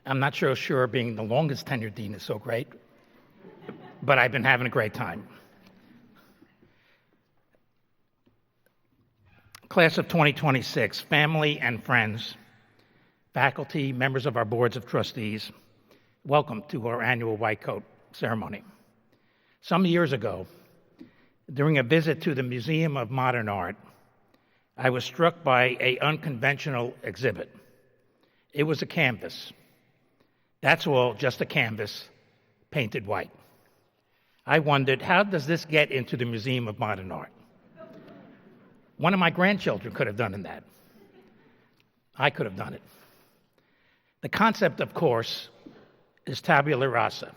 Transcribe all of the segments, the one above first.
I'm not sure being the longest tenured dean is so great, but I've been having a great time. Class of 2026, family and friends, faculty, members of our boards of trustees, welcome to our annual White Coat ceremony. Some years ago, during a visit to the Museum of Modern Art, I was struck by an unconventional exhibit. It was a canvas. That's all, just a canvas, painted white. I wondered, how does this get into the Museum of Modern Art? One of my grandchildren could have done that. I could have done it. The concept, of course, is tabula rasa,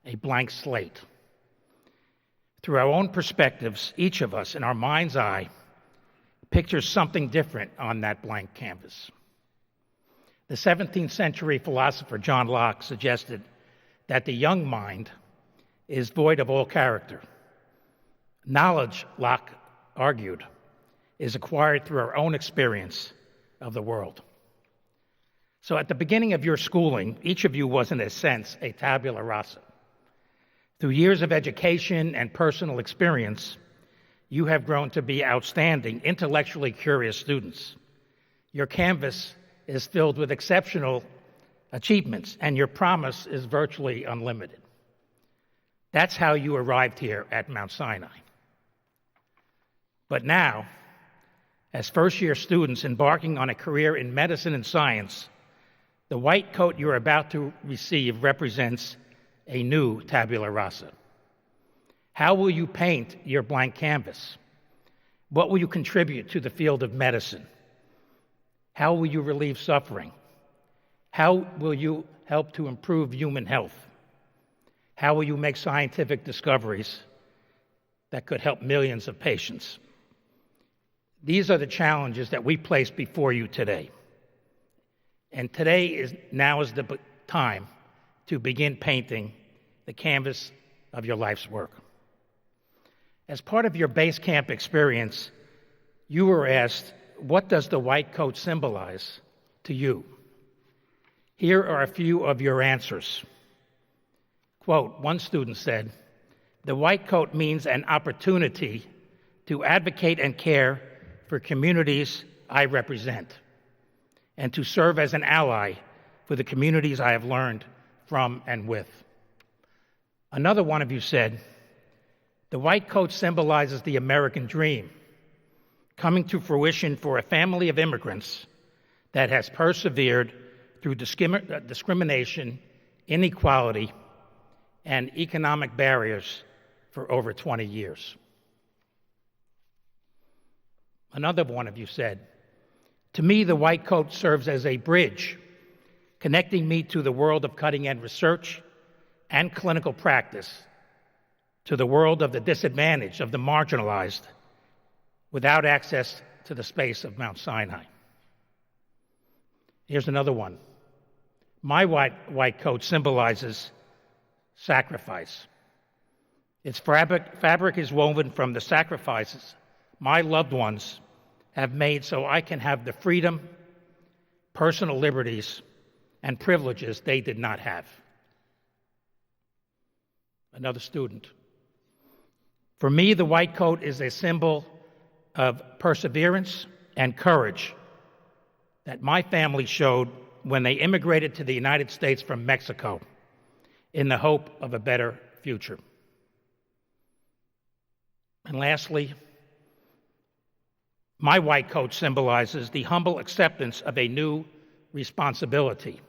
a blank slate. Through our own perspectives, each of us, in our mind's eye, pictures something different on that blank canvas. The 17th century philosopher John Locke suggested that the young mind is void of all character. Knowledge, Locke argued, is acquired through our own experience of the world. So at the beginning of your schooling, each of you was, in a sense, a tabula rasa. Through years of education and personal experience, you have grown to be outstanding, intellectually curious students. Your canvas is filled with exceptional achievements, and your promise is virtually unlimited. That's how you arrived here at Mount Sinai. But now, as first-year students embarking on a career in medicine and science, the white coat you're about to receive represents a new tabula rasa. How will you paint your blank canvas? What will you contribute to the field of medicine? How will you relieve suffering? How will you help to improve human health? How will you make scientific discoveries that could help millions of patients? These are the challenges that we place before you today. And now is the time to begin painting the canvas of your life's work. As part of your base camp experience, you were asked, what does the white coat symbolize to you? Here are a few of your answers. Quote, one student said, the white coat means an opportunity to advocate and care for communities I represent, and to serve as an ally for the communities I have learned from and with. Another one of you said, the white coat symbolizes the American dream, coming to fruition for a family of immigrants that has persevered through discrimination, inequality, and economic barriers for over 20 years. Another one of you said, to me, the white coat serves as a bridge, connecting me to the world of cutting-edge research and clinical practice, to the world of the disadvantaged, of the marginalized, without access to the space of Mount Sinai. Here's another one. My white coat symbolizes sacrifice. Its fabric is woven from the sacrifices my loved ones have made so I can have the freedom, personal liberties, and privileges they did not have. Another student. For me, the white coat is a symbol of perseverance and courage that my family showed when they immigrated to the United States from Mexico in the hope of a better future. And lastly, my white coat symbolizes the humble acceptance of a new responsibility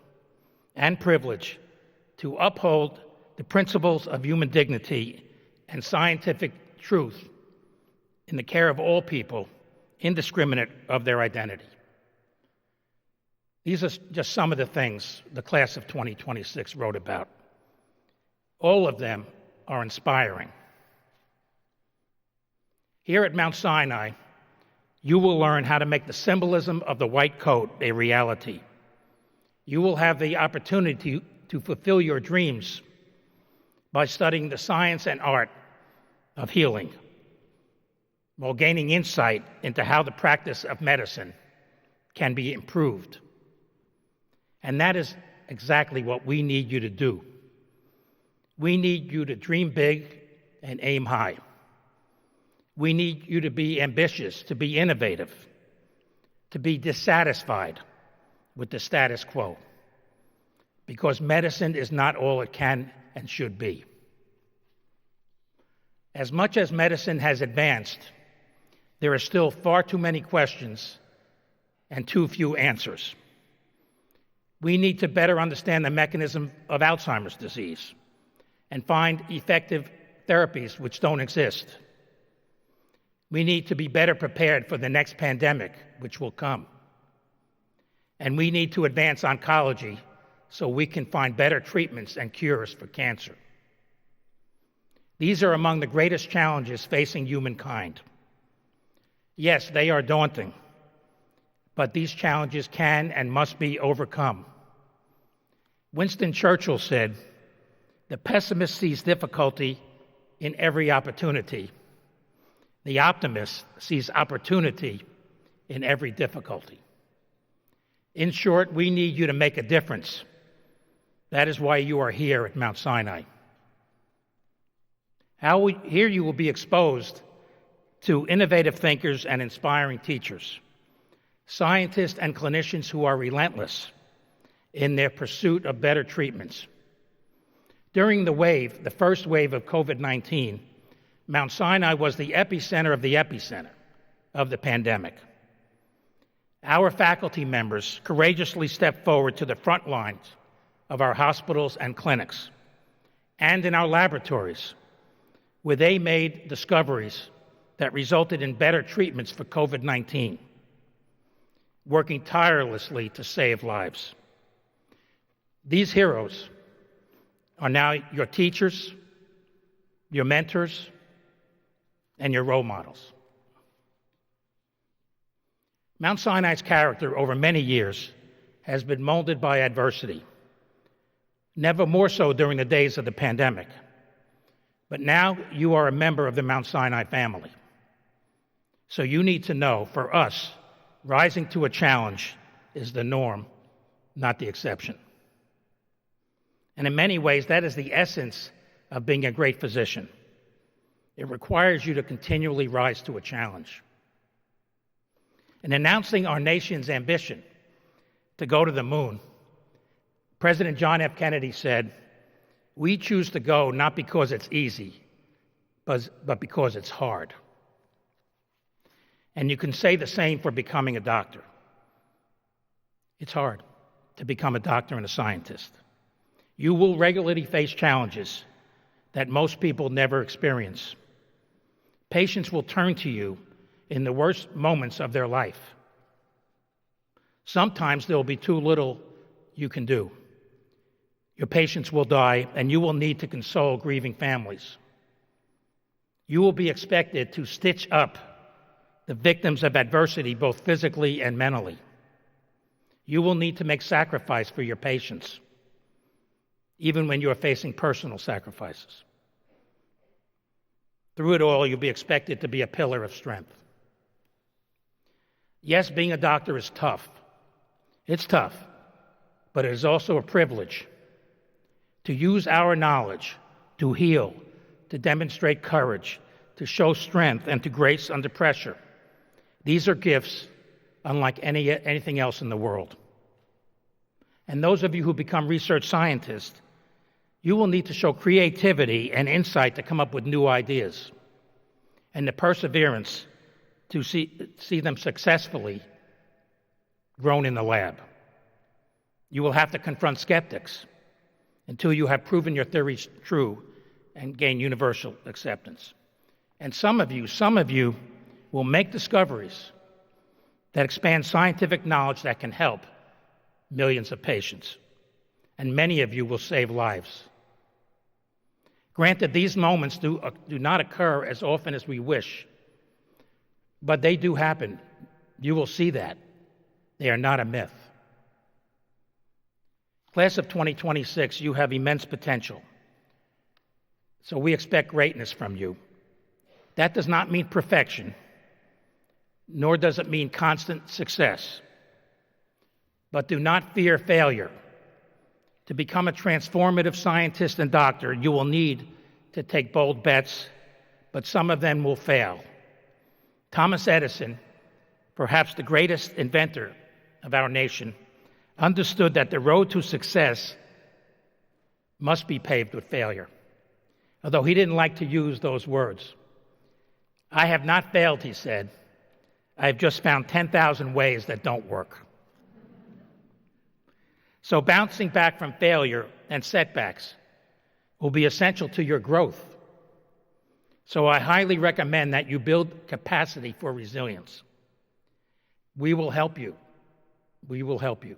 and privilege to uphold the principles of human dignity and scientific truth in the care of all people, indiscriminate of their identity. These are just some of the things the class of 2026 wrote about. All of them are inspiring. Here at Mount Sinai, you will learn how to make the symbolism of the white coat a reality. You will have the opportunity to fulfill your dreams by studying the science and art of healing, while gaining insight into how the practice of medicine can be improved. And that is exactly what we need you to do. We need you to dream big and aim high. We need you to be ambitious, to be innovative, to be dissatisfied with the status quo, because medicine is not all it can and should be. As much as medicine has advanced, there are still far too many questions and too few answers. We need to better understand the mechanism of Alzheimer's disease and find effective therapies which don't exist. We need to be better prepared for the next pandemic, which will come. And we need to advance oncology so we can find better treatments and cures for cancer. These are among the greatest challenges facing humankind. Yes, they are daunting, but these challenges can and must be overcome. Winston Churchill said, "The pessimist sees difficulty in every opportunity. The optimist sees opportunity in every difficulty." In short, we need you to make a difference. That is why you are here at Mount Sinai. Here you will be exposed to innovative thinkers and inspiring teachers, scientists and clinicians who are relentless in their pursuit of better treatments. During the first wave of COVID-19, Mount Sinai was the epicenter of the pandemic. Our faculty members courageously stepped forward to the front lines of our hospitals and clinics and in our laboratories, where they made discoveries that resulted in better treatments for COVID-19, working tirelessly to save lives. These heroes are now your teachers, your mentors, and your role models. Mount Sinai's character over many years has been molded by adversity, never more so during the days of the pandemic. But now you are a member of the Mount Sinai family. So you need to know, for us, rising to a challenge is the norm, not the exception. And in many ways, that is the essence of being a great physician. It requires you to continually rise to a challenge. In announcing our nation's ambition to go to the moon, President John F. Kennedy said, "We choose to go not because it's easy, but because it's hard." And you can say the same for becoming a doctor. It's hard to become a doctor and a scientist. You will regularly face challenges that most people never experience. Patients will turn to you in the worst moments of their life. Sometimes there will be too little you can do. Your patients will die, and you will need to console grieving families. You will be expected to stitch up the victims of adversity, both physically and mentally. You will need to make sacrifice for your patients, even when you are facing personal sacrifices. Through it all, you'll be expected to be a pillar of strength. Yes, being a doctor is tough. It's tough, but it is also a privilege to use our knowledge to heal, to demonstrate courage, to show strength, and to grace under pressure. These are gifts unlike anything else in the world. And those of you who become research scientists, you will need to show creativity and insight to come up with new ideas, and the perseverance to see them successfully grown in the lab. You will have to confront skeptics until you have proven your theories true and gain universal acceptance. And some of you will make discoveries that expand scientific knowledge that can help millions of patients. And many of you will save lives. Granted, these moments do not occur as often as we wish, but they do happen. You will see that. They are not a myth. Class of 2026, you have immense potential. So we expect greatness from you. That does not mean perfection, nor does it mean constant success. But do not fear failure. To become a transformative scientist and doctor, you will need to take bold bets, but some of them will fail. Thomas Edison, perhaps the greatest inventor of our nation, understood that the road to success must be paved with failure, although he didn't like to use those words. "I have not failed," he said. "I have just found 10,000 ways that don't work." So bouncing back from failure and setbacks will be essential to your growth. So I highly recommend that you build capacity for resilience. We will help you. We will help you.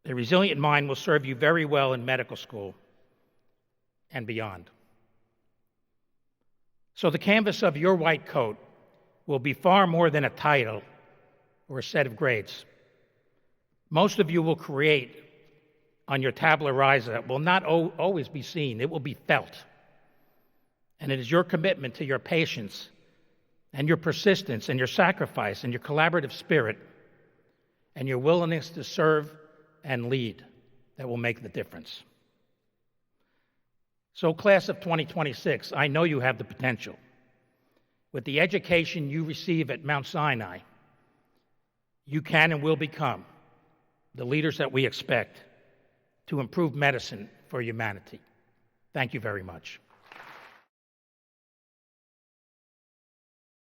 A resilient mind will serve you very well in medical school and beyond. So the canvas of your white coat will be far more than a title or a set of grades. Most of you will create on your tabula rasa will not always be seen. It will be felt. And it is your commitment to your patience and your persistence and your sacrifice and your collaborative spirit and your willingness to serve and lead that will make the difference. So, class of 2026, I know you have the potential. With the education you receive at Mount Sinai, you can and will become the leaders that we expect to improve medicine for humanity. Thank you very much.